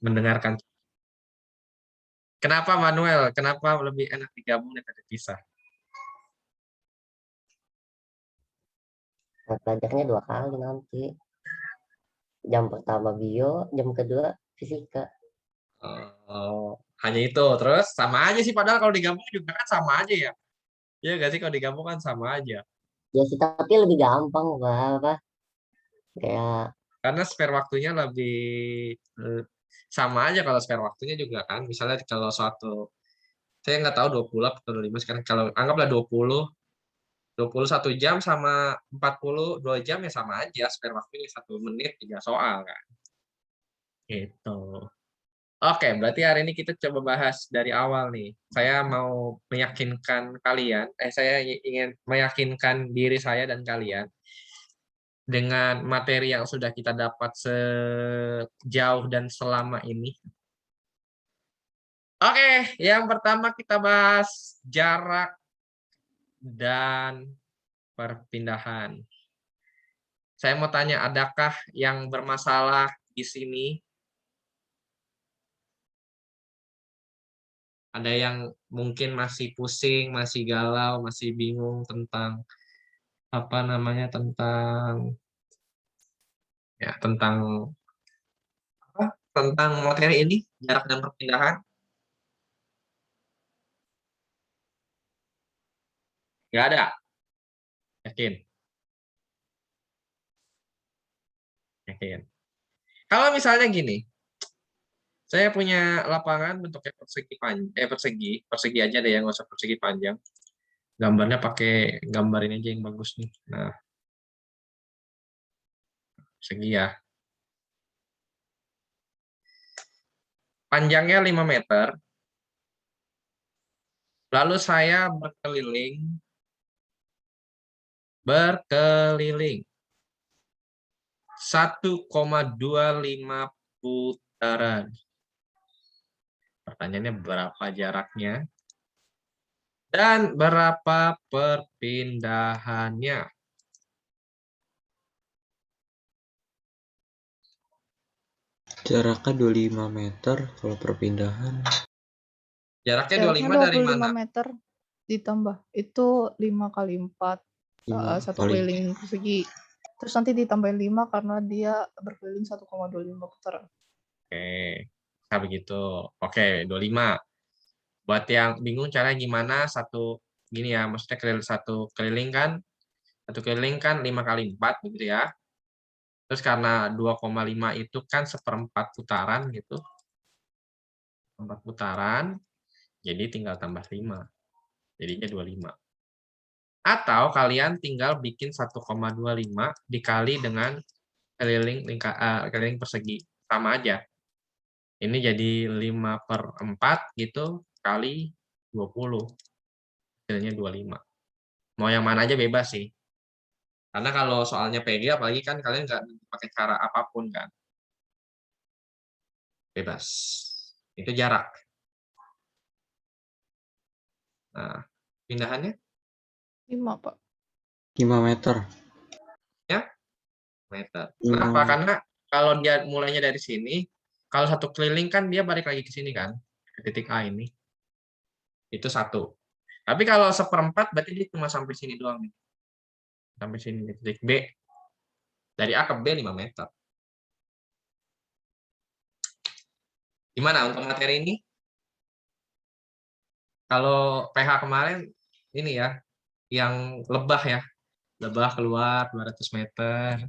mendengarkan. Kenapa Manuel? Kenapa lebih enak digabung daripada pisah? Belajarnya 2 kali nanti. Jam pertama bio, jam kedua fisika. Oh, hanya itu. Terus sama aja sih, padahal kalau digabung juga kan sama aja ya. Iya nggak sih, kalau digabung kan sama aja. Ya sih, tapi lebih gampang, Pak. Kayak Karena spare waktunya lebih eh, sama aja kalau spare waktunya juga kan. Misalnya kalau suatu, saya nggak tahu 20 atau 25 sekarang. Kalau anggaplah 21 jam sama 42 jam ya sama aja. Spare waktunya 1 menit 3 soal kan. Gitu. Oke, berarti hari ini kita coba bahas dari awal nih. Saya mau meyakinkan kalian, saya ingin meyakinkan diri saya dan kalian dengan materi yang sudah kita dapat sejauh dan selama ini. Oke, yang pertama kita bahas jarak dan perpindahan. Saya mau tanya, adakah yang bermasalah di sini? Ada yang mungkin masih pusing, masih galau, masih bingung tentang apa namanya, tentang apa? Tentang materi ini, jarak dan perpindahan? Nggak ada. Yakin? Yakin. Kalau misalnya gini, saya punya lapangan bentuknya persegi panjang, persegi aja deh, yang nggak usah persegi panjang. Gambarnya pakai gambar ini aja yang bagus nih. Nah, persegi ya. Panjangnya 5 meter. Lalu saya berkeliling 1,25 putaran. Pertanyaannya berapa jaraknya dan berapa perpindahannya? Jaraknya 25 meter, kalau perpindahan Jaraknya Jaraknya 25 dari 25 mana? meter ditambah itu 5 kali 4 satu keliling persegi. Terus nanti ditambahin 5 karena dia berkeliling 1,25 putaran. Oke, nah begitu. Oke, 25. Buat yang bingung caranya gimana, gini ya, maksudnya satu keliling kan 5 kali 4 begitu ya. Terus karena 2,5 itu kan seperempat putaran gitu. 4 putaran, jadi tinggal tambah 5. Jadinya 25. Atau kalian tinggal bikin 1,25 dikali dengan keliling persegi. Sama aja. Ini jadi 5/4 gitu kali 20. Hasilnya 25. Mau yang mana aja bebas sih. Karena kalau soalnya PG apalagi kan kalian nggak pakai cara apapun kan. Bebas. Itu jarak. Nah, pindahannya 5, Pak. 5 meter. ya meter. Kenapa? Karena kalau dia mulainya dari sini, kalau satu keliling kan dia balik lagi ke sini kan, ke titik A ini. Itu 1. Tapi kalau seperempat berarti dia cuma sampai sini doang nih. Sampai sini di titik B. Dari A ke B 5 meter. Gimana untuk materi ini? Kalau PH kemarin ini ya, yang lebah ya. Lebah keluar 200 meter.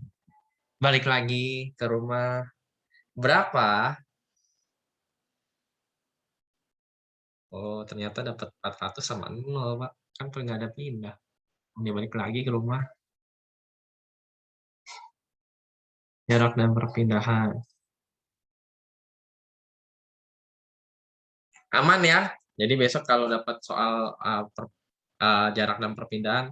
Balik lagi ke rumah. Berapa? Oh, ternyata dapat 400 sama 0, Pak. Kan nggak ada pindah. Dia balik lagi ke rumah. Jarak dan perpindahan. Aman ya. Jadi besok kalau dapat soal jarak dan perpindahan,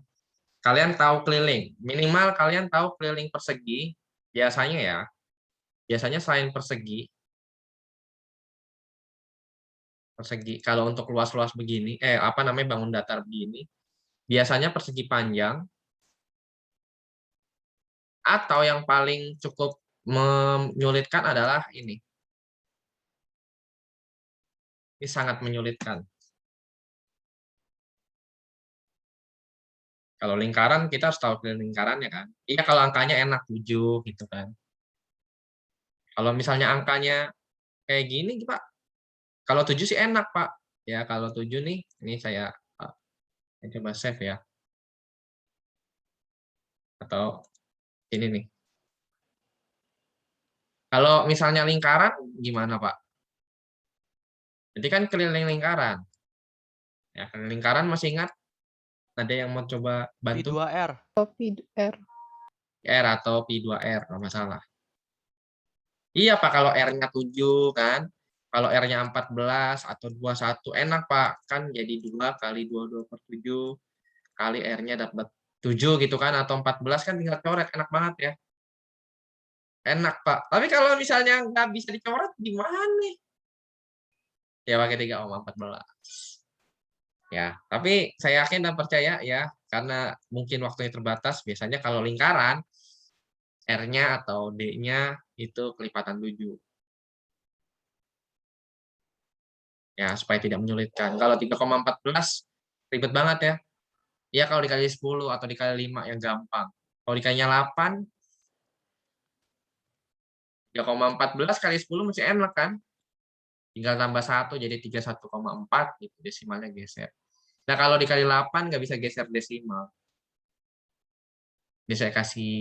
kalian tahu keliling. Minimal kalian tahu keliling persegi. Biasanya ya. Biasanya selain persegi, kalau untuk luas-luas begini, apa namanya, bangun datar begini, biasanya persegi panjang, atau yang paling cukup menyulitkan adalah ini. Ini sangat menyulitkan. Kalau lingkaran kita harus tahu lingkarannya kan. Iya kalau angkanya enak 7 gitu kan. Kalau misalnya angkanya kayak gini Pak. Kalau 7 sih enak Pak. Ya kalau 7 nih, ini saya coba save ya. Atau ini nih. Kalau misalnya lingkaran gimana Pak? Jadi kan keliling lingkaran. Ya, keliling lingkaran masih ingat? Ada yang mau coba bantu? Pi2R. Kopi R. R atau Pi2R, kalau nggak salah. Iya Pak, kalau R-nya 7 kan. Kalau R-nya 14 atau 21, enak Pak. Kan jadi 2 kali 22/7 kali R-nya dapat 7 gitu kan. Atau 14 kan tinggal coret, enak banget ya. Enak Pak. Tapi kalau misalnya nggak bisa dicoret, gimana nih? Ya pakai 3,14. Ya, tapi saya yakin dan percaya ya, karena mungkin waktunya terbatas, biasanya kalau lingkaran, R-nya atau D-nya itu kelipatan 7. Ya, supaya tidak menyulitkan. Kalau 3,14 ribet banget ya. Ya kalau dikali 10 atau dikali 5 yang gampang. Kalau dikalinya 8, 3,14 kali 10 masih enak kan? Tinggal tambah 1 jadi 31,4 gitu, desimalnya geser. Nah, kalau dikali 8 nggak bisa geser desimal. Ini saya kasih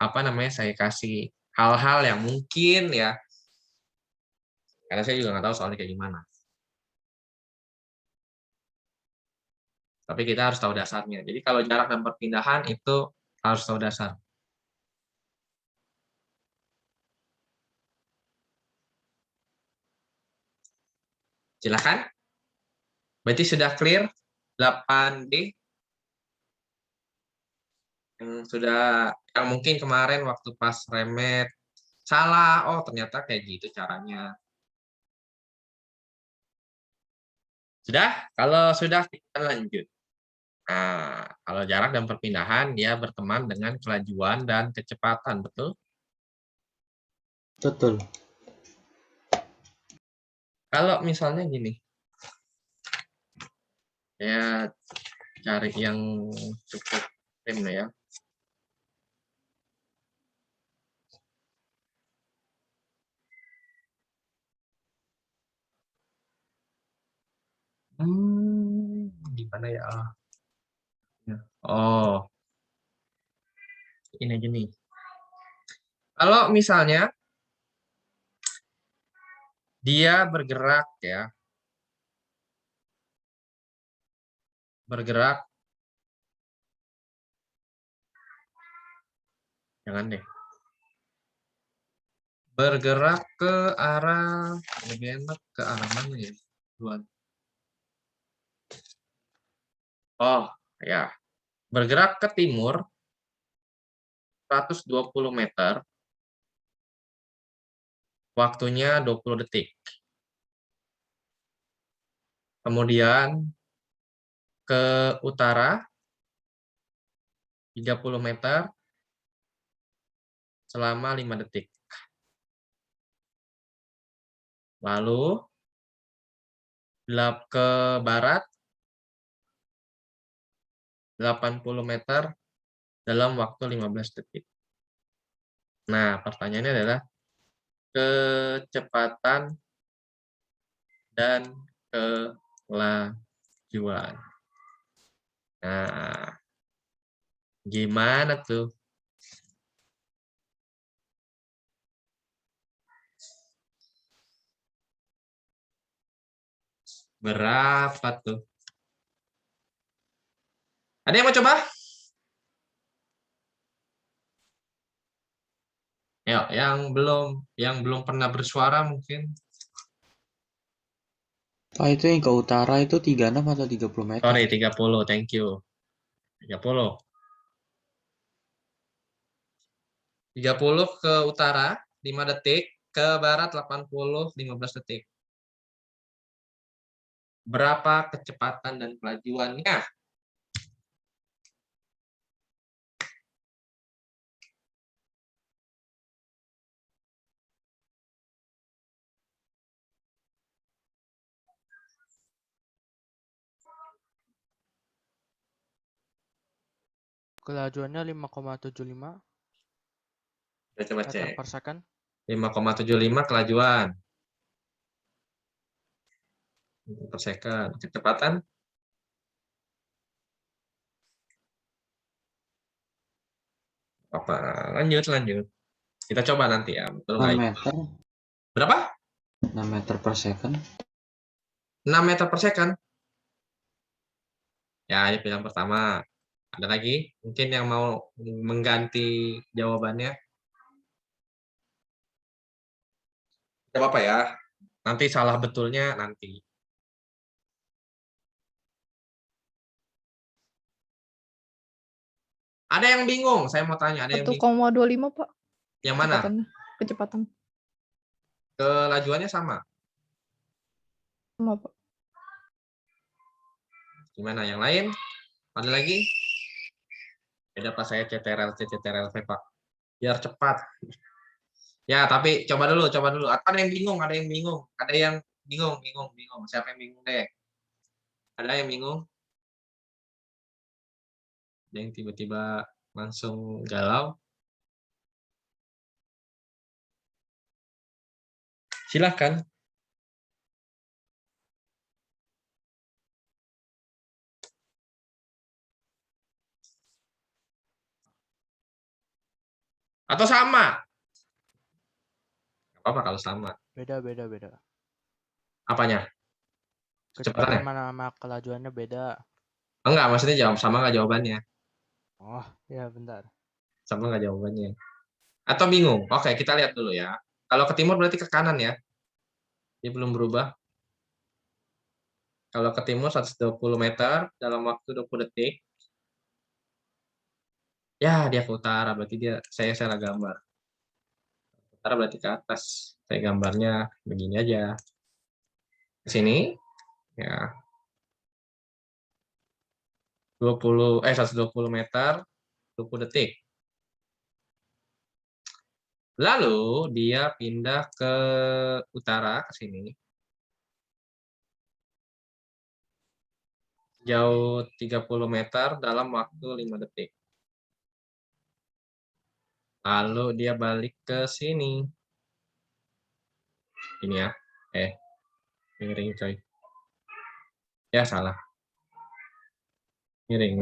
apa namanya? Saya kasih hal-hal yang mungkin ya. Karena saya juga nggak tahu soalnya kayak gimana. Tapi kita harus tahu dasarnya. Jadi kalau jarak dan perpindahan itu harus tahu dasar. Silakan. Berarti sudah clear 8D yang sudah yang mungkin kemarin waktu pas remet salah. Oh, ternyata kayak gitu caranya. Sudah? Kalau sudah kita lanjut. Nah, kalau jarak dan perpindahan dia berteman dengan kelajuan dan kecepatan, betul? Betul. Kalau misalnya gini. Ya cari yang cukup rim ya. Gimana ya? Oh, ini aja nih. Kalau misalnya dia bergerak ya, bergerak, jangan deh, bergerak ke arah, lebih enak ke arah mana ya? Oh, ya, bergerak ke timur 120 meter, waktunya 20 detik. Kemudian ke utara 30 meter selama 5 detik. Lalu ke barat 80 meter dalam waktu 15 detik. Nah, pertanyaannya adalah kecepatan dan kelajuan. Nah, gimana tuh? Berapa tuh? Ada yang mau coba? Yuk, yang belum pernah bersuara mungkin. Pak, itu yang ke utara itu 36 atau 30 meter? Sorry, 30, thank you. 30. 30 ke utara 5 detik, ke barat 80 15 detik. Berapa kecepatan dan kelajuannya? Kelajuannya 5,75 Kita coba meter cek. per second. 5,75 kelajuan per second. Kecepatan apa? Lanjut. Kita coba nanti ya. Betul 6 nggak? meter. Berapa? 6 meter per second. 6 meter per second. Ya, ini pilihan pertama. Ada lagi? Mungkin yang mau mengganti jawabannya? Tidak apa-apa ya. Nanti salah betulnya nanti. Ada yang bingung? Saya mau tanya. Ada yang bingung? 1,25 Pak. Yang mana? Kecepatan. Kelajuannya sama. Sama Pak. Gimana yang lain? Ada lagi? Beda pas saya CTRL Pak. Biar cepat. Ya, tapi coba dulu. Ada yang bingung? Ada yang bingung. Siapa yang bingung deh? Ada yang bingung? Ada yang tiba-tiba langsung galau? Silahkan. Atau sama? Nggak apa-apa kalau sama. Beda. Apanya? Kecepatan Kecepatannya? sama kelajuannya beda. Enggak, maksudnya jawab sama nggak jawabannya? Oh, ya bentar. Sama nggak jawabannya? Atau bingung? Oke, kita lihat dulu ya. Kalau ke timur berarti ke kanan ya. Dia belum berubah. Kalau ke timur 120 meter dalam waktu 20 detik. Ya, dia ke utara, berarti saya salah gambar. Utara berarti ke atas. Saya gambarnya begini aja. Ke sini, ya. 120 meter, 20 detik. Lalu dia pindah ke utara, ke sini. Jauh 30 meter dalam waktu 5 detik. Lalu dia balik ke sini. Ini ya. Miring coy. Ya, salah. Miring.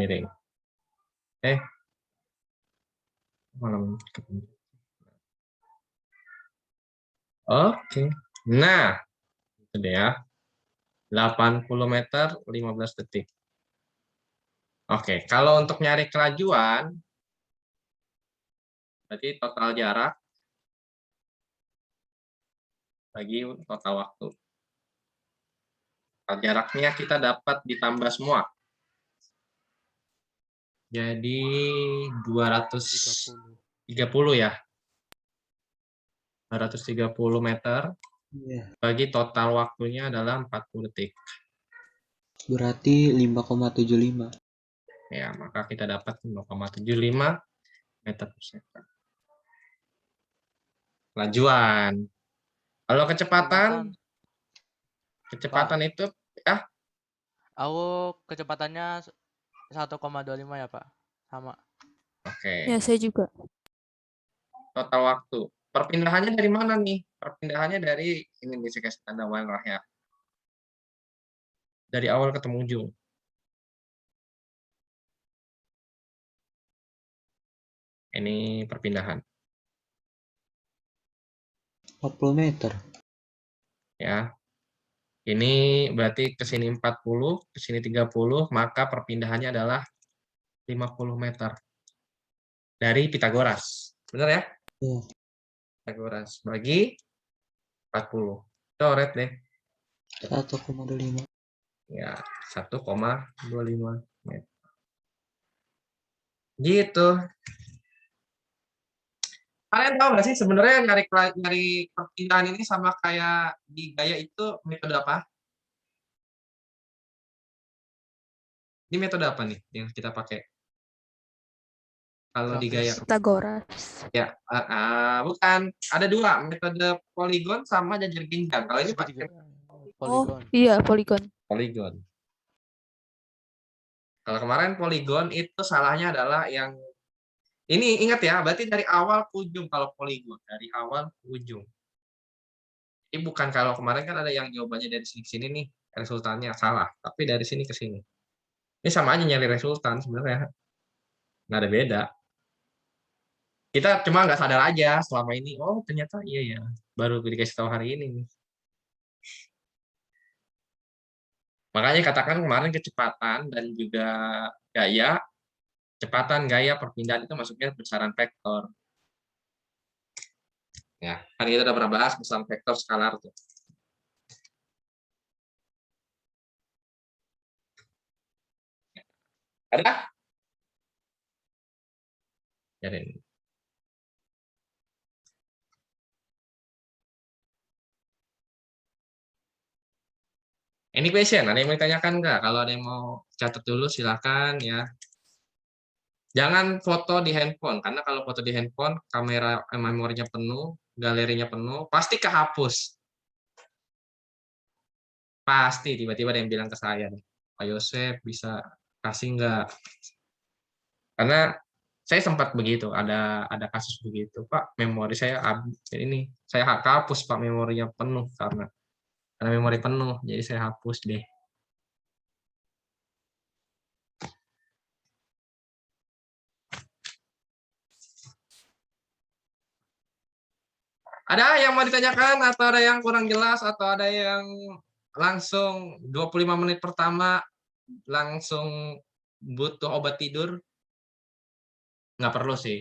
Malam. Oke. Nah, itu deh ya. 80 meter, 15 detik. Oke, kalau untuk nyari kelajuan, berarti total jarak bagi total waktu. Total jaraknya kita dapat ditambah semua. Jadi 230 ya. 230 meter bagi total waktunya adalah 40 detik. Berarti 5,75. Ya, maka kita dapat 5,75 meter per second. Kelajuan. Kalau kecepatan itu ya. Aku kecepatannya 1,25 ya, Pak. Sama. Oke. Ya, saya juga. Total waktu. Perpindahannya dari mana nih? Perpindahannya dari ini nih, saya kasih tanda warna ya. Dari awal ketemu ujung. Ini perpindahan. 40 meter. Ya. Ini berarti ke sini 40, ke sini 30, maka perpindahannya adalah 50 meter. Dari Pitagoras. Benar ya? Iya. Pitagoras bagi 40. Coret deh. 1,25. Ya, 1,25 meter. Gitu. Kalian tahu nggak sih sebenarnya nyari perpindahan ini sama kayak di gaya itu metode apa? Ini metode apa nih yang kita pakai? Kalau di gaya Pitagoras. ya, bukan. Ada dua, metode poligon sama jajar genjang. Kalau ini pakai Poligon. Iya, poligon. poligon. Kalau kemarin poligon itu salahnya adalah yang ini, ingat ya, berarti dari awal ke ujung kalau poligon, dari awal ke ujung. Ini bukan kalau kemarin kan ada yang jawabannya dari sini ke sini nih, resultannya salah, tapi dari sini ke sini. Ini sama aja nyari resultan sebenarnya, nggak ada beda. Kita cuma nggak sadar aja selama ini, oh ternyata iya ya, baru dikasih tahu hari ini nih. Makanya katakan kemarin kecepatan dan juga gaya, kecepatan, gaya, perpindahan itu masuknya besaran vektor. Ya, kan kita udah pernah bahas besaran vektor skalar tuh. Ada? Jadi, any question? Ada yang mau ditanyakan nggak? Kalau ada yang mau catat dulu silakan ya. Jangan foto di handphone, karena kalau foto di handphone, kamera memorinya penuh, galerinya penuh, pasti kehapus. Pasti tiba-tiba ada yang bilang ke saya, Pak Yosef bisa kasih nggak? Karena saya sempat begitu, ada kasus begitu, Pak, memori saya ini saya hapus Pak, memorinya penuh karena memori penuh, jadi saya hapus deh. Ada yang mau ditanyakan atau ada yang kurang jelas atau ada yang langsung 25 menit pertama langsung butuh obat tidur? Nggak perlu sih.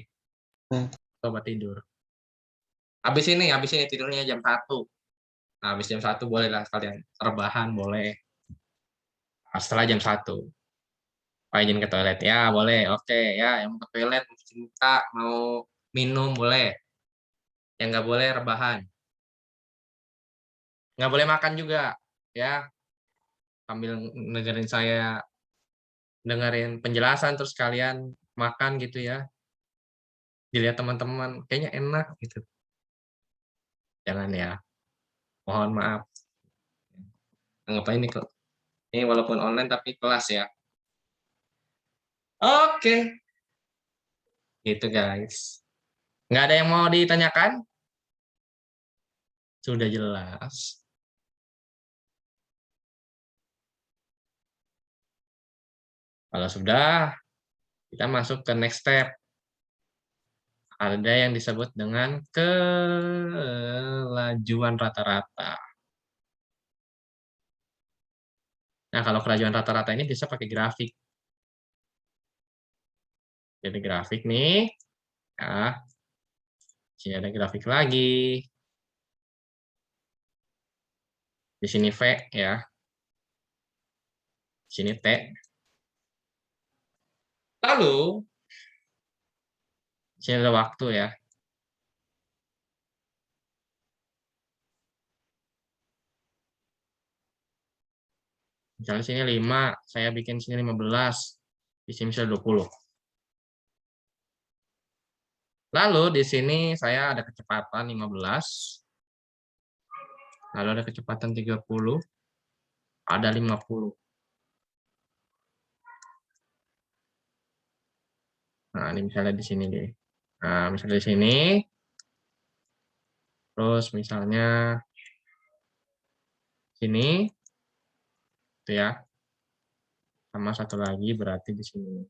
Obat tidur. Habis ini tidurnya jam 1. Nah, habis jam 1 boleh lah kalian rebahan, boleh. Nah, setelah jam 1. Pak izin ke toilet ya, boleh. Oke, ya, yang mau ke toilet, mau cuci muka, mau minum boleh. Yang nggak boleh rebahan. Nggak boleh makan juga, ya. Sambil dengerin penjelasan terus kalian makan gitu ya. Dilihat teman-teman, kayaknya enak gitu. Jangan ya. Mohon maaf. Anggap ini kok. Ini walaupun online tapi kelas ya. Oke. Gitu guys. Nggak ada yang mau ditanyakan? Sudah jelas. Kalau sudah, kita masuk ke next step. Ada yang disebut dengan kelajuan rata-rata. Nah, kalau kelajuan rata-rata ini bisa pakai grafik. Jadi grafik nih, ya. Sini ada grafik lagi. Di sini V ya. Di sini T. Lalu, sini ada waktu ya. Misalnya sini 5, saya bikin sini 15. Di sini misalnya 20. Lalu di sini saya ada kecepatan 15. Lalu ada kecepatan 30. Ada 50. Nah, ini misalnya di sini deh. Nah, misalnya di sini. Terus misalnya sini. Itu ya. Sama satu lagi berarti di sini.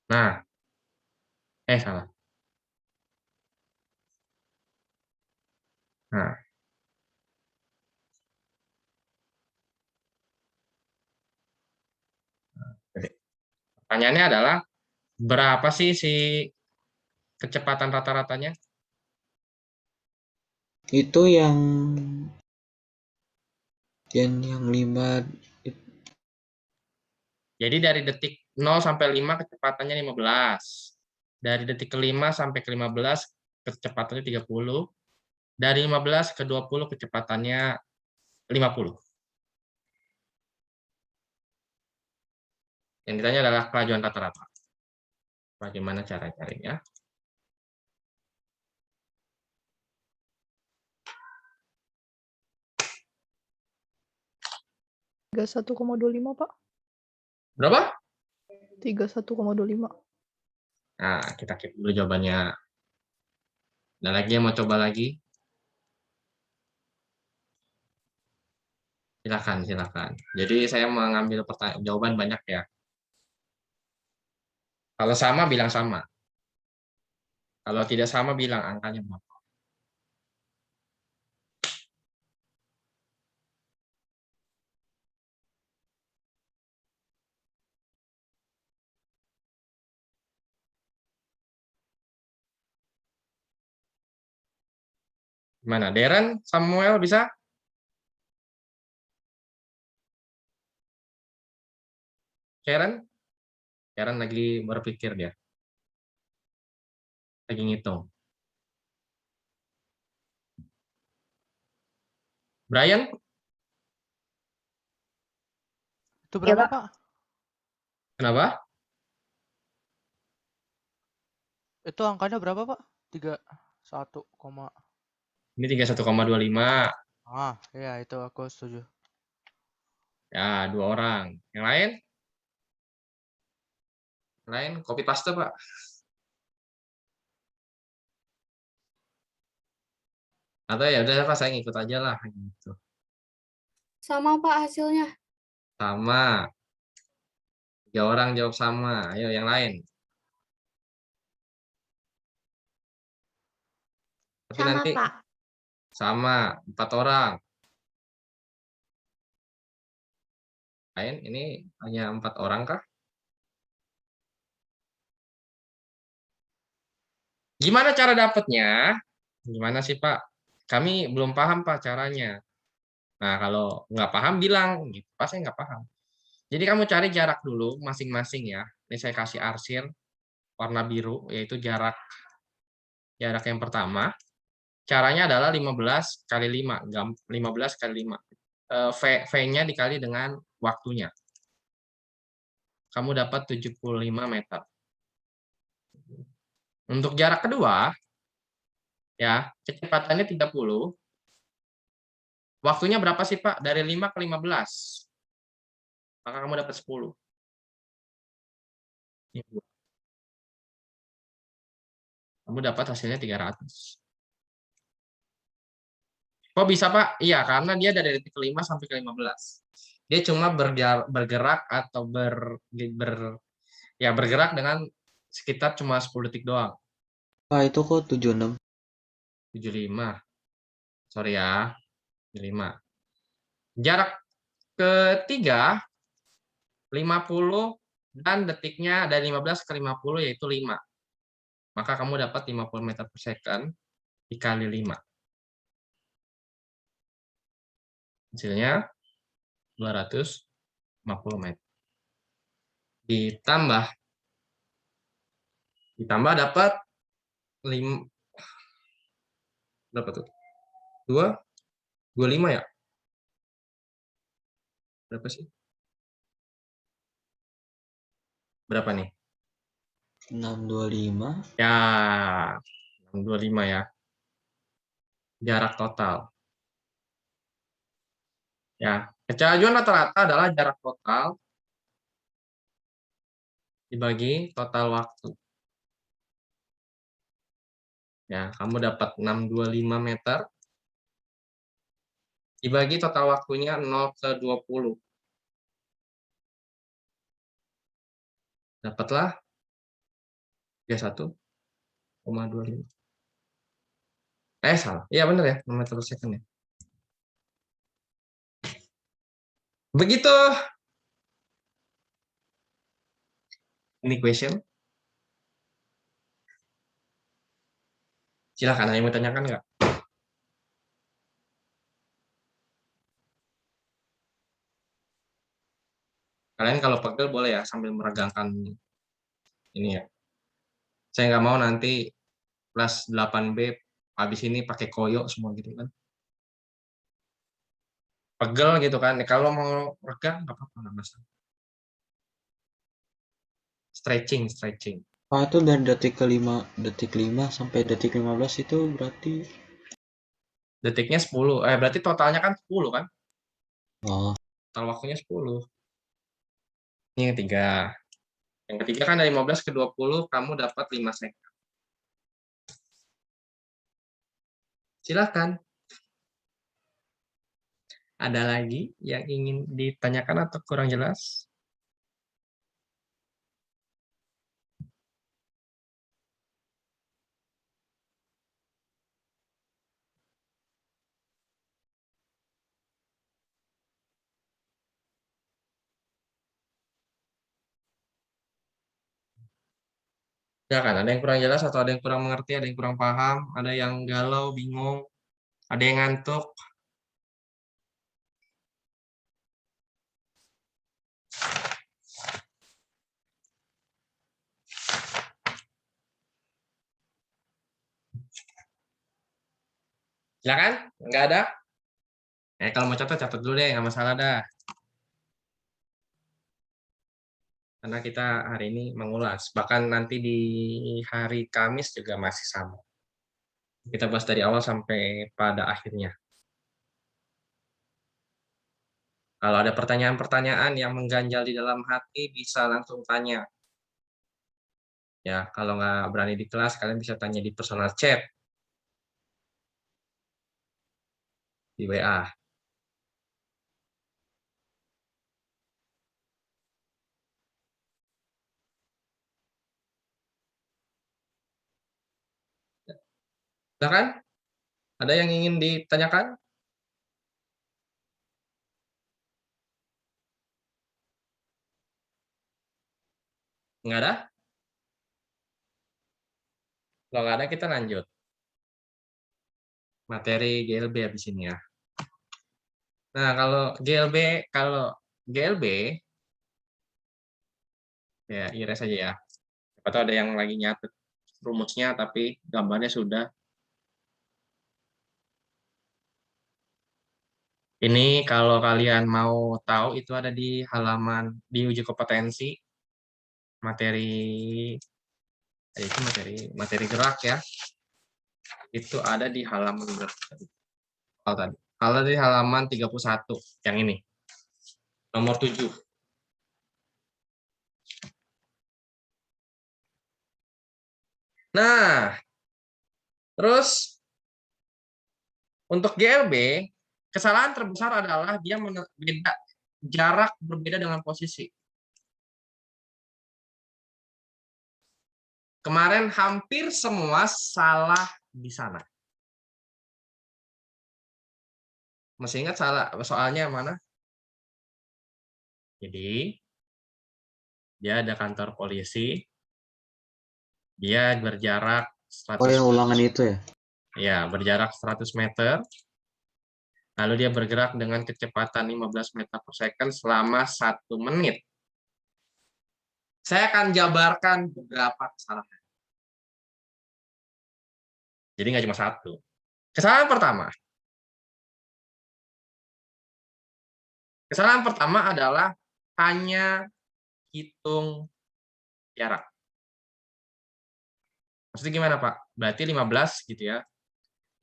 Nah. Salah. Nah. Jadi, pertanyaannya adalah berapa sih si kecepatan rata-ratanya? Itu yang 5. Jadi dari detik 0 sampai 5 kecepatannya 15. Dari detik ke-5 sampai ke-15 kecepatannya 30. Dari 15 ke 20 kecepatannya 50. Yang ditanya adalah kelajuan rata-rata. Bagaimana cara carinya? 31,25, Pak. Berapa? 31,25. Nah, kita keep dulu jawabannya. Ada lagi yang mau coba lagi? Silakan, silakan. Jadi saya mengambil jawaban banyak ya. Kalau sama bilang sama. Kalau tidak sama bilang angkanya berapa. Gimana? Darren, Samuel bisa? Karen? Karen lagi berpikir dia. Lagi ngitung. Brian? Itu Iya, berapa, Pak. Pak? Kenapa? Itu angkanya berapa, Pak? 31, Ini 31,25. iya itu aku setuju. Ya, 2 orang. Yang lain? Yang lain copy paste, Pak. Atau ya udah Pak, saya ngikut aja lah gitu. Sama Pak hasilnya. Sama. 3 orang jawab sama. Ayo yang lain. Tapi Sama nanti Pak. sama 4 orang. Lain ini hanya 4 orang kah? Gimana cara dapatnya? Gimana sih Pak? Kami belum paham Pak caranya. Nah kalau nggak paham bilang gitu. Pak saya nggak paham. Jadi kamu cari jarak dulu masing-masing ya. Ini saya kasih arsir warna biru yaitu jarak yang pertama. Caranya adalah 15 kali 5, 15 kali 5. V-nya dikali dengan waktunya. Kamu dapat 75 meter. Untuk jarak kedua, ya kecepatannya 30. Waktunya berapa sih Pak? Dari 5 ke 15. Maka kamu dapat 10. Kamu dapat hasilnya 300. Kok bisa Pak? Iya, karena dia dari detik ke-5 sampai ke 15. Dia cuma bergerak atau bergerak dengan sekitar cuma 10 detik doang. Pak, itu kok 76? 75. Sorry ya. 75. Jarak ketiga 50 dan detiknya dari 15 ke 50 yaitu 5. Maka kamu dapat 50 meter per second dikali 5. Hasilnya 250 meter. Ditambah dapat 5, berapa tuh? 25 ya? Berapa sih? Berapa nih? 625. Ya, 625 ya. Jarak total. Ya, kecajuan rata-rata adalah jarak total dibagi total waktu. Ya, kamu dapat 625 meter dibagi total waktunya 0 ke 20. Dapatlah 31,25. Salah. Iya benar ya, 6 meter per second ya. Begitu. Ini question. Silakan, ada yang mau tanyakan nggak? Kalian kalau pegel boleh ya sambil meregangkan ini ya. Saya nggak mau nanti kelas 8B habis ini pakai koyo semua gitu kan. Pegel gitu kan. Kalau mau regang nggak apa-apa, nggak masalah. Stretching. Pak, itu dari detik 5 sampai detik 15 itu berarti Detiknya 10. Berarti totalnya kan 10 kan? oh Total waktunya 10. Ini yang ketiga. Yang ketiga kan dari 15 ke 20 kamu dapat 5 second. Silakan. Ada lagi yang ingin ditanyakan atau kurang jelas? Ya kan, ada yang kurang jelas atau ada yang kurang mengerti, ada yang kurang paham, ada yang galau, bingung, ada yang ngantuk. Silakan, nggak ada? Kalau mau catat dulu deh, nggak masalah dah. Karena kita hari ini mengulas, bahkan nanti di hari Kamis juga masih sama. Kita bahas dari awal sampai pada akhirnya. Kalau ada pertanyaan-pertanyaan yang mengganjal di dalam hati, bisa langsung tanya. Ya, kalau nggak berani di kelas, kalian bisa tanya di personal chat, di WA. Silakan, ada yang ingin ditanyakan? Nggak ada? Kalau nggak ada, kita lanjut. Materi GLB habis ini ya. Nah, kalau GLB, ya iris aja ya. Atau ada yang lagi nyatet rumusnya, tapi gambarnya sudah. Ini kalau kalian mau tahu, itu ada di halaman, di uji kompetensi, materi, itu materi gerak ya. Itu ada di halaman tadi. Kalau di halaman 31, yang ini. Nomor 7. Nah, terus untuk GLB, kesalahan terbesar adalah dia beda jarak berbeda dengan posisi. Kemarin hampir semua salah di sana. Masih ingat salah soalnya mana? Jadi, dia ada kantor polisi, dia berjarak 100 Oh, yang ulangan itu ya? Ya, berjarak 100 meter. Lalu dia bergerak dengan kecepatan 15 meter per second selama 1 menit. Saya akan jabarkan beberapa kesalahan. Jadi nggak cuma satu. Kesalahan pertama adalah hanya hitung jarak. Maksudnya gimana, Pak? Berarti 15 gitu ya.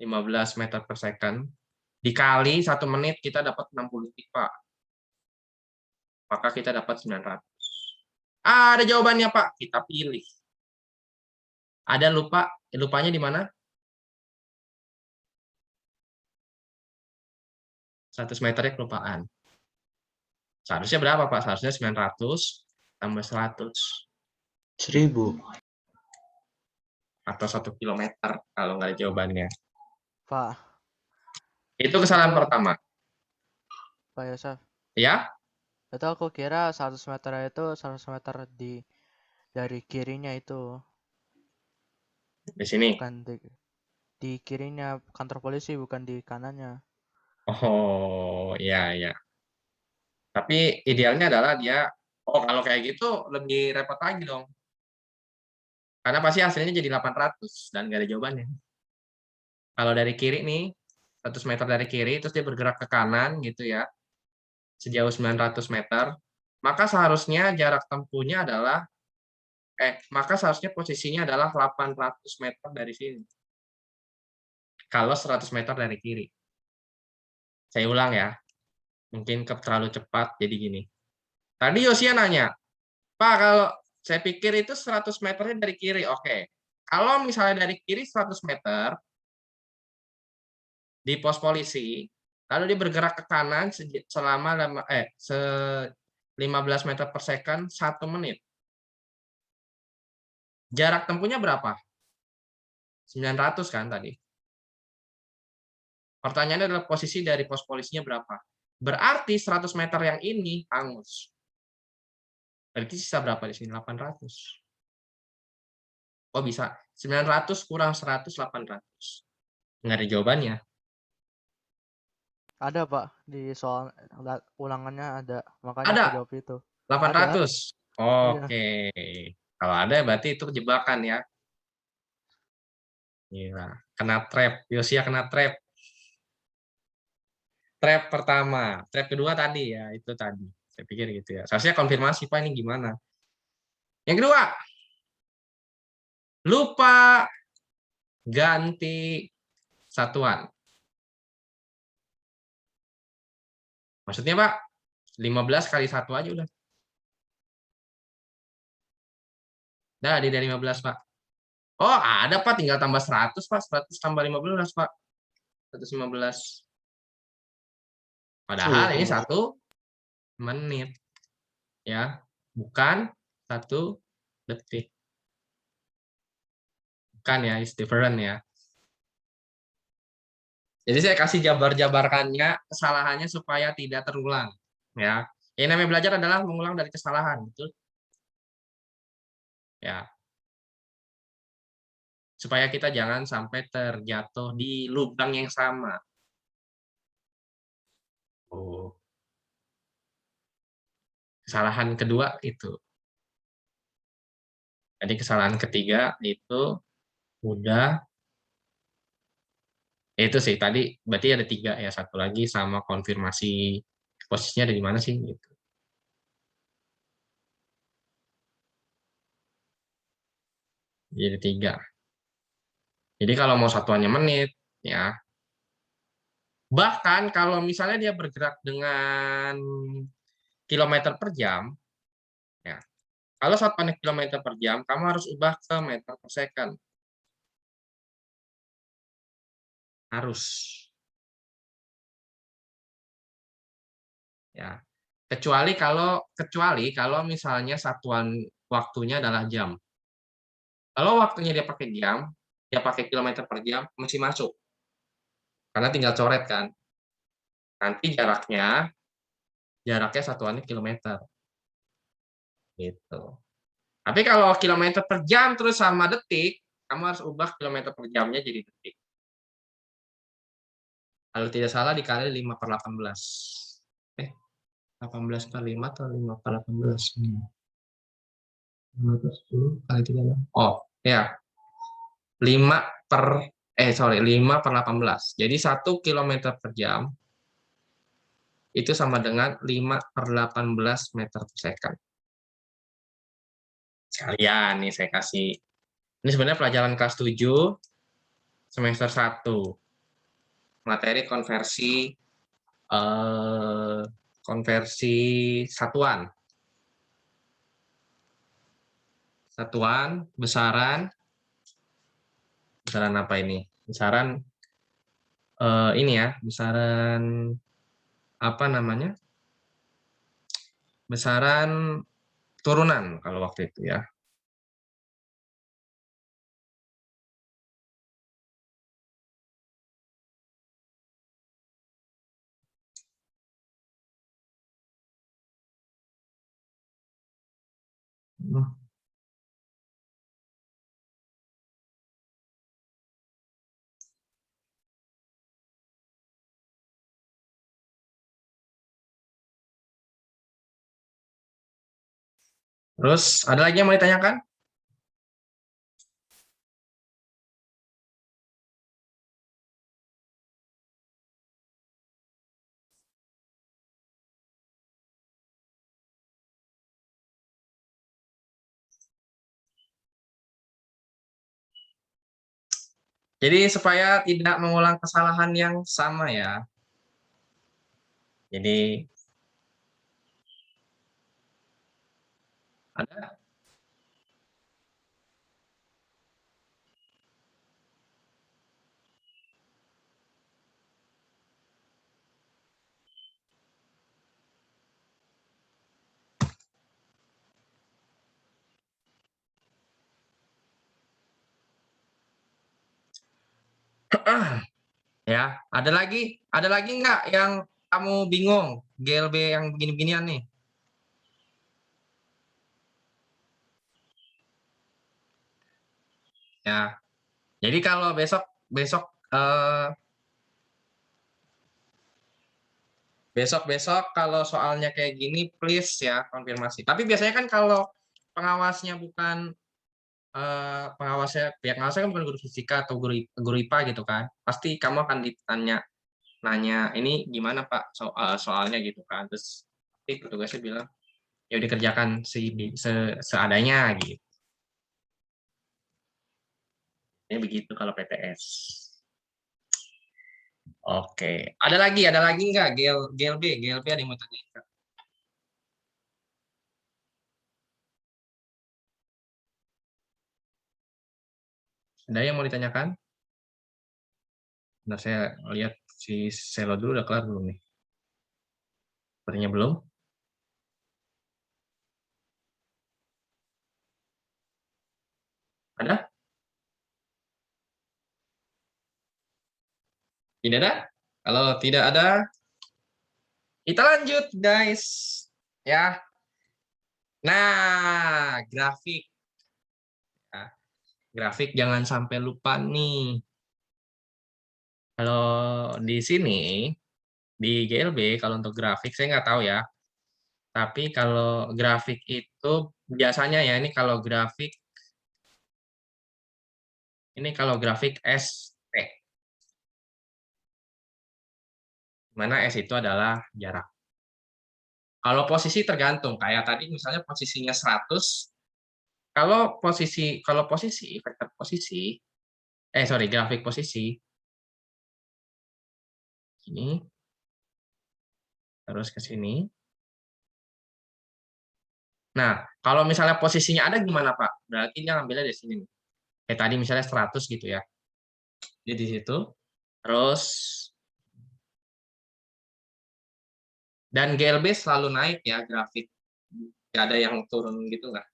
15 meter per second. Dikali 1 menit kita dapat 60 detik, Pak. Maka kita dapat 900. Ada jawabannya, Pak. Kita pilih. Ada lupanya di mana? 100 meternya kelupaan. Seharusnya berapa, Pak? Seharusnya 900 tambah 100. 1000. Atau 1 kilometer kalau nggak ada jawabannya. Pak. Itu kesalahan pertama. Pak Yosef. Ya? Itu aku kira 100 meter itu 100 meter dari kirinya itu. Di sini. Bukan di kirinya kantor polisi, bukan di kanannya. Oh, ya, ya. Tapi idealnya adalah dia, kalau kayak gitu lebih repot lagi dong. Karena pasti hasilnya jadi 800 dan nggak ada jawabannya. Kalau dari kiri nih, 100 meter dari kiri, terus dia bergerak ke kanan gitu ya, sejauh 900 meter, maka seharusnya jarak tempuhnya adalah, maka seharusnya posisinya adalah 800 meter dari sini. Kalau 100 meter dari kiri. Saya ulang ya. Mungkin terlalu cepat, jadi gini. Tadi Yosia nanya, Pak, kalau saya pikir itu 100 meternya dari kiri, oke. Kalau misalnya dari kiri 100 meter, di pos polisi, lalu dia bergerak ke kanan selama 15 meter per second 1 menit. Jarak tempuhnya berapa? 900 kan tadi. Pertanyaannya adalah posisi dari pos polisinya berapa? Berarti 100 meter yang ini hangus. Berarti sisa berapa di sini? 800. Oh bisa. 900 kurang 100, 800. Nggak ada jawabannya. Ada Pak, di soal ulangannya ada, makanya Ada. aku jawab itu. 800. Iya. Oke. Kalau ada berarti itu jebakan ya. Gila. Kena trap. Yosia kena trap. Trap pertama. Trap kedua tadi ya. Itu tadi. Saya pikir gitu ya. Seharusnya konfirmasi Pak ini gimana. Yang kedua. Lupa ganti satuan. Maksudnya Pak, 15 kali 1 aja udah. Nah, dari 15 Pak. Oh ada Pak, tinggal tambah 100 Pak. 100 tambah 15 Pak. 115. Padahal ini 1 menit. Ya, bukan 1 detik. Bukan ya, it's different ya. Jadi saya kasih jabar-jabarkannya, kesalahannya supaya tidak terulang. Ya, yang namanya belajar adalah mengulang dari kesalahan, betul? Ya, supaya kita jangan sampai terjatuh di lubang yang sama. Oh, kesalahan kedua itu. Jadi kesalahan ketiga itu udah itu sih tadi berarti ada 3 ya, 1 lagi sama konfirmasi posisinya dari mana sih gitu. Jadi 3. Jadi kalau mau satuannya menit ya. Bahkan kalau misalnya dia bergerak dengan kilometer per jam ya. Kalau satuannya kilometer per jam, kamu harus ubah ke meter per second. Harus. Ya. Kecuali kalau misalnya satuan waktunya adalah jam. Kalau waktunya dia pakai jam, dia pakai kilometer per jam, masih masuk. Karena tinggal coret kan. Nanti jaraknya satuannya kilometer. Gitu. Tapi kalau kilometer per jam terus sama detik, kamu harus ubah kilometer per jamnya jadi detik. Kalau tidak salah dikali 5 per 18. 18 per 5 atau 5 per 18? 5 per 10 kali 3. Oh, ya. 5 per 18. Jadi 1 kilometer per jam itu sama dengan 5 per 18 meter per second. Sekalian nih saya kasih. Ini sebenarnya pelajaran kelas 7 semester 1. Materi konversi satuan. Satuan, besaran apa ini? Besaran ini ya, besaran apa namanya? Besaran turunan kalau waktu itu ya. Terus ada lagi yang mau ditanyakan? Jadi supaya tidak mengulang kesalahan yang sama ya. Jadi ada ya, ada lagi nggak yang kamu bingung GLB yang begini-beginian nih? Ya, jadi kalau besok besok eh, besok kalau soalnya kayak gini, please ya konfirmasi. Tapi biasanya kan kalau pengawasnya bukan pihak pengawasnya kan bukan guru fisika atau guru IPA gitu kan, pasti kamu akan ditanya nanya ini gimana Pak soalnya gitu kan, terus petugasnya bilang ya udah kerjakan seadanya gitu. Ini begitu kalau PTS. Oke, ada lagi nggak GLB ada yang mau tanya nggak? Ada yang mau ditanyakan? Nah, saya lihat si Selo dulu udah kelar belum nih? Sepertinya belum. Ada? Tidak ada? Kalau tidak ada, kita lanjut guys. Ya. Nah, grafik. Ya, grafik jangan sampai lupa nih. Kalau di sini, di GLB, kalau untuk grafik, saya nggak tahu ya. Tapi kalau grafik itu biasanya ya, ini kalau grafik ST. Mana S itu adalah jarak. Kalau posisi tergantung, kayak tadi misalnya posisinya 100, kalau posisi, vektor posisi, sorry, grafik posisi, ini, terus ke sini. Nah, kalau misalnya posisinya ada gimana Pak? Berarti dia ngambilnya dari sini nih. Kayak tadi misalnya 100 gitu ya. Jadi di situ, terus, dan GLB selalu naik ya grafik. Nggak ada yang turun gitu nggak?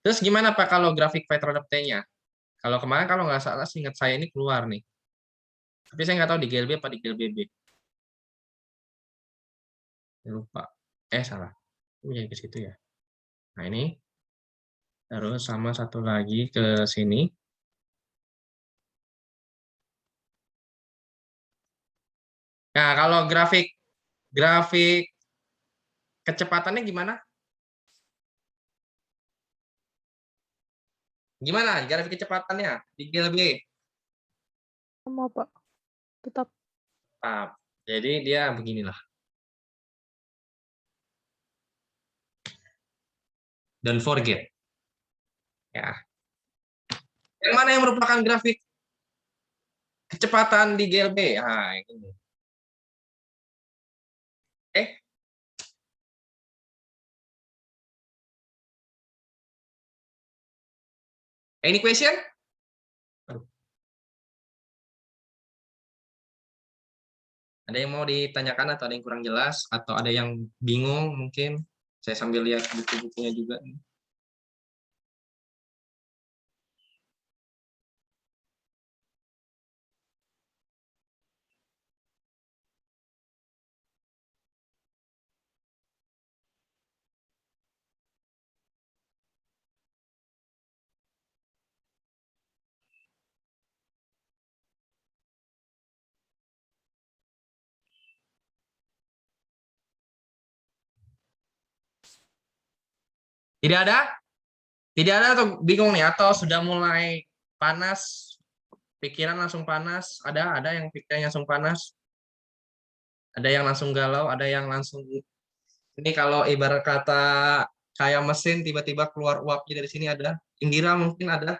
Terus gimana Pak kalau grafik Vetrode T-nya? Kalau kemarin kalau nggak salah ingat saya ini keluar nih. Tapi saya nggak tahu di GLB apa di GLBB. Lupa. Salah. Ini ke situ ya. Nah ini. Terus sama satu lagi ke sini. Nah kalau grafik kecepatannya gimana? Gimana grafik kecepatannya di GLB? Sama Pak. Tetap. Jadi dia beginilah. Don't forget. Ya. Yang mana yang merupakan grafik kecepatan di GLB? Nah, ini. Any question? Ada yang mau ditanyakan atau ada yang kurang jelas atau ada yang bingung mungkin? Saya sambil lihat buku-bukunya juga. Tidak ada? Tidak ada atau bingung nih atau sudah mulai panas? Pikiran langsung panas? Ada yang pikirannya langsung panas? Ada yang langsung galau, ada yang langsung ini kalau ibarat kata kayak mesin tiba-tiba keluar uapnya dari sini ada. Indira mungkin ada.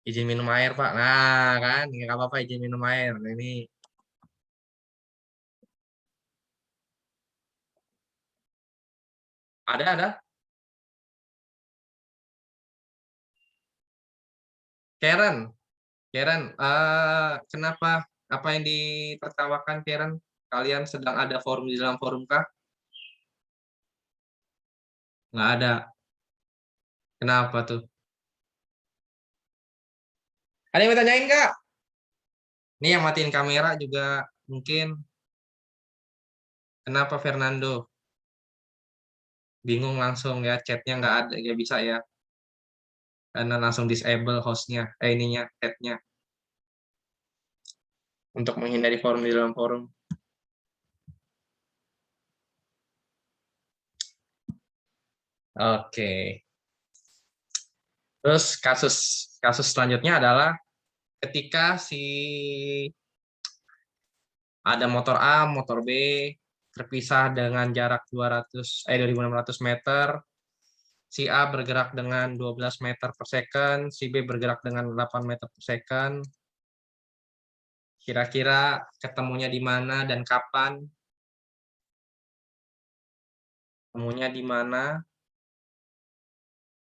Izin minum air, Pak. Nah, kan? Nggak apa-apa izin minum air. Nah, ini. Ada. Karen. Karen, kenapa? Apa yang ditertawakan, Karen? Kalian sedang ada forum di dalam forum kah? Nggak ada. Kenapa tuh? Ada yang mau tanyain nggak? Ini yang matiin kamera juga mungkin. Kenapa Fernando? Bingung langsung ya, chatnya nggak ada, nggak bisa ya. Karena langsung disable hostnya, ininya, chatnya. Untuk menghindari forum di dalam forum. Oke. Terus kasus selanjutnya adalah ketika ada motor A, motor B terpisah dengan jarak 2.600 meter. Si A bergerak dengan 12 meter per second, si B bergerak dengan 8 meter per second. Kira-kira ketemunya di mana dan kapan? Ketemunya di mana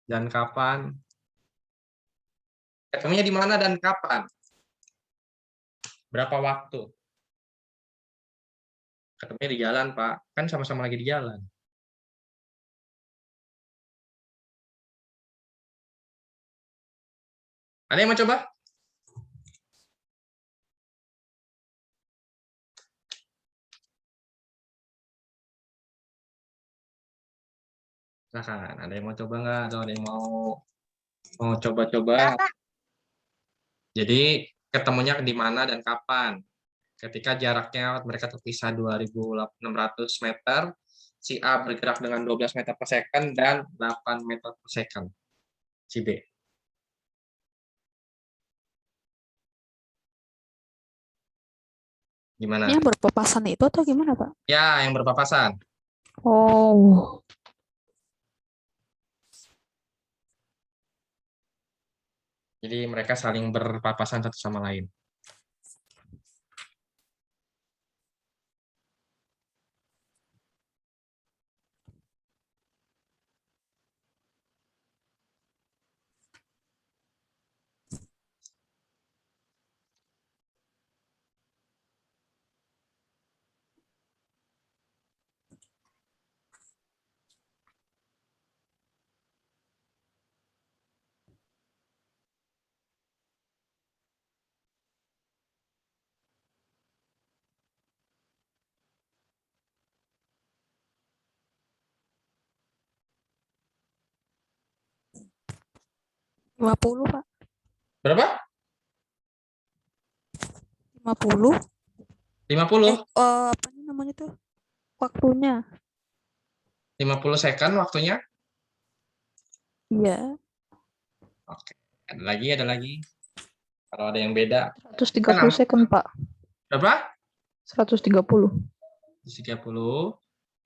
dan kapan? Ketemunya di mana dan kapan? Berapa waktu? Ketemunya di jalan, Pak. Kan sama-sama lagi di jalan. Ada yang mau coba? Silahkan. Ada yang mau coba nggak? Atau ada yang mau coba-coba? Jadi ketemunya di mana dan kapan? Ketika jaraknya mereka terpisah 2.600 meter, si A bergerak dengan 12 meter per second dan 8 meter per second. Si B. Gimana? Yang berpapasan itu atau gimana, Pak? Ya, yang berpapasan. Oh, Jadi mereka saling berpapasan satu sama lain. lima puluh Pak. Berapa? 50. 50? Apa namanya tuh? Waktunya. 50 second waktunya? Iya. Oke. Ada lagi. Kalau ada yang beda. 130 second, Pak. Berapa? 130. 130.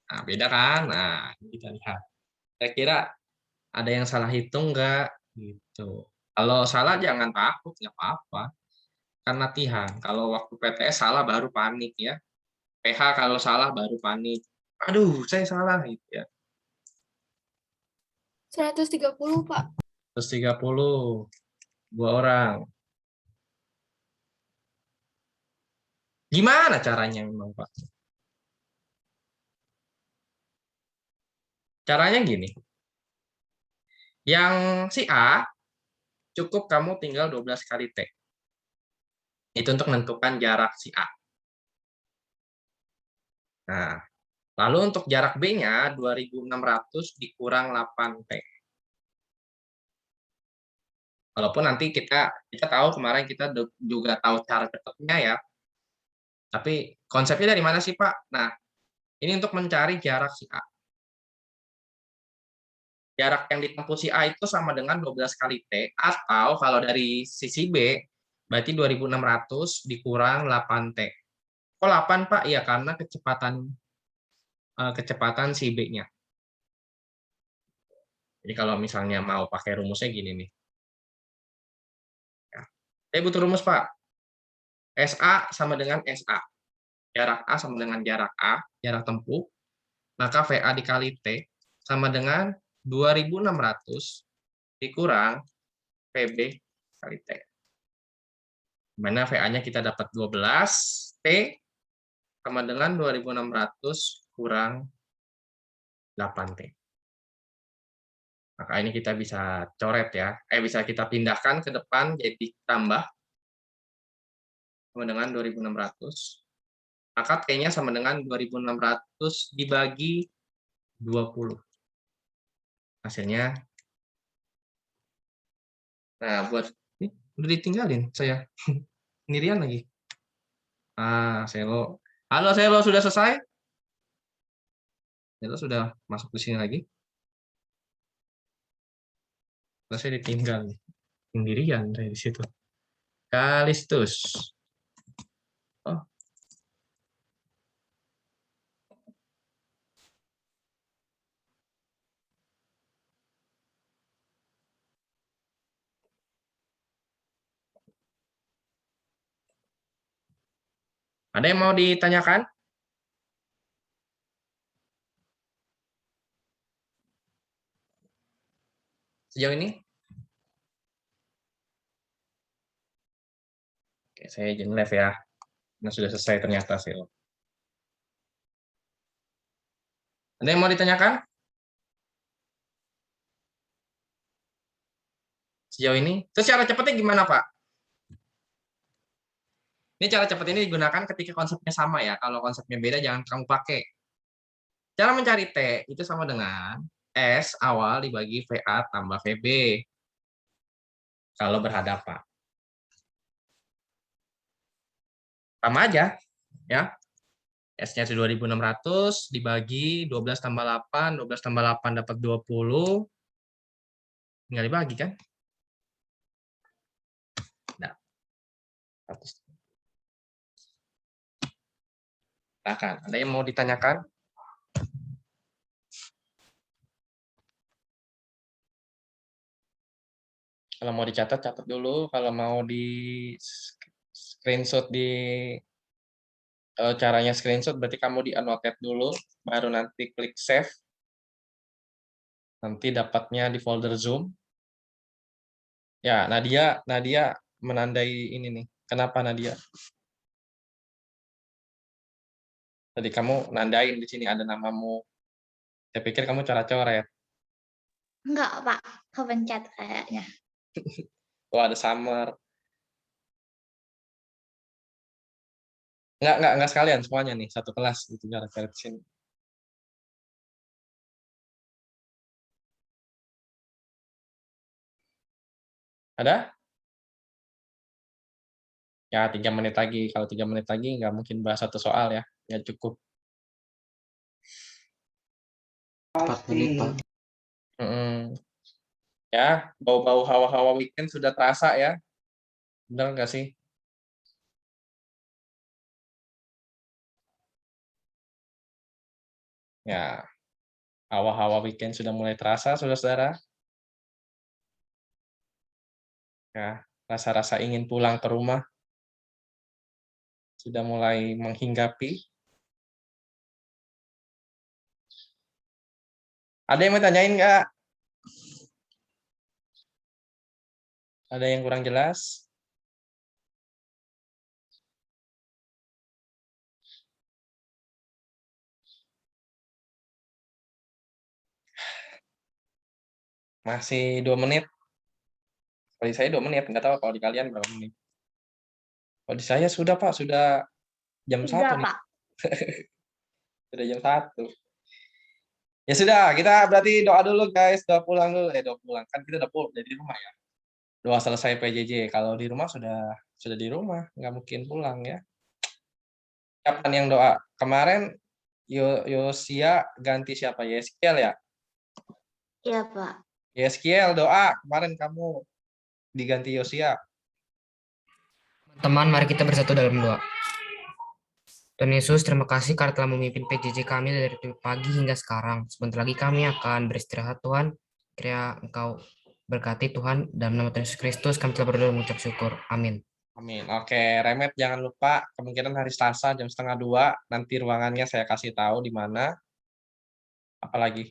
Nah, beda kan? Nah, kita lihat. Kira-kira ada yang salah hitung nggak? Gitu. Kalau salah jangan takut, nggak apa-apa. Kan latihan. Kalau waktu PTS salah baru panik ya. PH kalau salah baru panik. Aduh, saya salah gitu ya. 130, Pak. 130. 2 orang. Gimana caranya memang, Pak? Caranya gini. Yang si A cukup kamu tinggal 12 kali T. Itu untuk menentukan jarak si A. Nah, lalu untuk jarak B-nya 2.600 dikurang 8T. Walaupun nanti kita tahu kemarin kita juga tahu cara cepatnya ya. Tapi konsepnya dari mana sih, Pak? Nah, ini untuk mencari jarak si A. Jarak yang ditempuh si A itu sama dengan 12 kali T, atau kalau dari sisi B, berarti 2.600 dikurang 8T. Kok 8, Pak? Ya, karena kecepatan si B-nya. Jadi kalau misalnya mau pakai rumusnya gini nih. Saya butuh rumus, Pak. SA sama dengan SA. Jarak A sama dengan jarak A, jarak tempuh. Maka VA dikali T sama dengan 2.600 dikurang PB kali T. Mana VA-nya kita dapat 12, T sama dengan 2.600 kurang 8T. Maka ini kita bisa coret ya. Bisa kita pindahkan ke depan jadi tambah sama dengan 2.600. Maka T-nya sama dengan 2.600 dibagi 20. Hasilnya. Nah, buat ini udah ditinggalin saya. Sendirian lagi. Selo. Halo, Selo, sudah selesai? Selo sudah masuk di sini lagi. Saya ditinggal nih. Sendirian saya di situ. Kalistus. Oh. Ada yang mau ditanyakan? Sejauh ini? Oke, saya izin live ya. Nah, sudah selesai ternyata sih. Ada yang mau ditanyakan? Sejauh ini? Terus cara cepatnya gimana, Pak? Ini cara cepat ini digunakan ketika konsepnya sama ya. Kalau konsepnya beda jangan kamu pakai. Cara mencari T itu sama dengan S awal dibagi VA tambah VB. Kalau berhadapan. Sama aja. Ya. S-nya 2.600 dibagi 12 tambah 8. 12 tambah 8 dapat 20. Tinggal dibagi kan? Nah. Ada yang mau ditanyakan? Kalau mau dicatat, catat dulu. Kalau mau di screenshot caranya screenshot, berarti kamu di annotate dulu, baru nanti klik save. Nanti dapatnya di folder Zoom. Ya, Nadia menandai ini nih. Kenapa Nadia? Tadi kamu nandain di sini ada namamu. Saya pikir kamu cara coret. Enggak, Pak. Kepencet kayaknya. Oh, ada summer. Enggak sekalian semuanya nih, satu kelas gitu cara coret sini. Ada? Ya, 3 menit lagi. Kalau 3 menit lagi nggak mungkin bahas satu soal ya. Ya cukup. 4 menit, Pak. Ya, bau-bau hawa-hawa weekend sudah terasa ya. Benar nggak sih? Ya, hawa-hawa weekend sudah mulai terasa, saudara-saudara. Ya, rasa-rasa ingin pulang ke rumah sudah mulai menghinggapi. Ada yang mau tanyain nggak? Ada yang kurang jelas? Masih 2 menit. Kalau di saya 2 menit, nggak tahu kalau di kalian berapa menit. Kalau di saya sudah, Pak, sudah jam 1 nih. Pak. Sudah jam 1. Ya sudah, kita berarti doa dulu guys, doa pulang dulu. Doa pulang, kan kita udah pulang dari rumah ya. Doa selesai PJJ, kalau di rumah sudah di rumah, nggak mungkin pulang ya. Kapan yang doa? Kemarin Yosia ganti siapa? Yeskiel ya? Iya, Pak. Yeskiel doa, kemarin kamu diganti Yosia. Teman, mari kita bersatu dalam doa. Tuhan Yesus, terima kasih karena telah memimpin PJJ kami dari pagi hingga sekarang. Sebentar lagi kami akan beristirahat, Tuhan. Kiranya Engkau Berkati Tuhan dalam nama Tuhan Yesus Kristus kami telah berdoa dan mengucap syukur. Amin. Amin. Oke, Remet jangan lupa kemungkinan hari Selasa jam 1:30 nanti ruangannya saya kasih tahu di mana. Apalagi?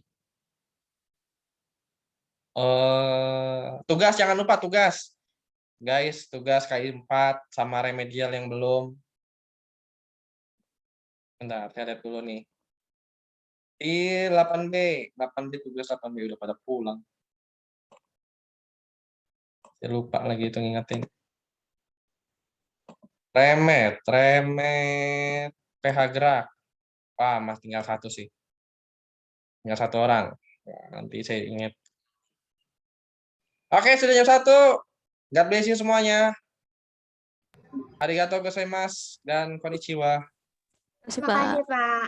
Tugas jangan lupa tugas. Guys, tugas KI 4 sama remedial yang belum. Bentar, saya lihat dulu nih. Di 8B tugas 8B udah pada pulang. Saya lupa lagi itu ngingetin. Remet PH gerak. Wah, Mas tinggal satu sih. Tinggal satu orang. Nah, nanti saya ingat. Oke, sudah jam 1. God bless you semuanya. Arigatou gozaimasu dan konnichiwa. Terima kasih, Terima Pak. kasih, Pak.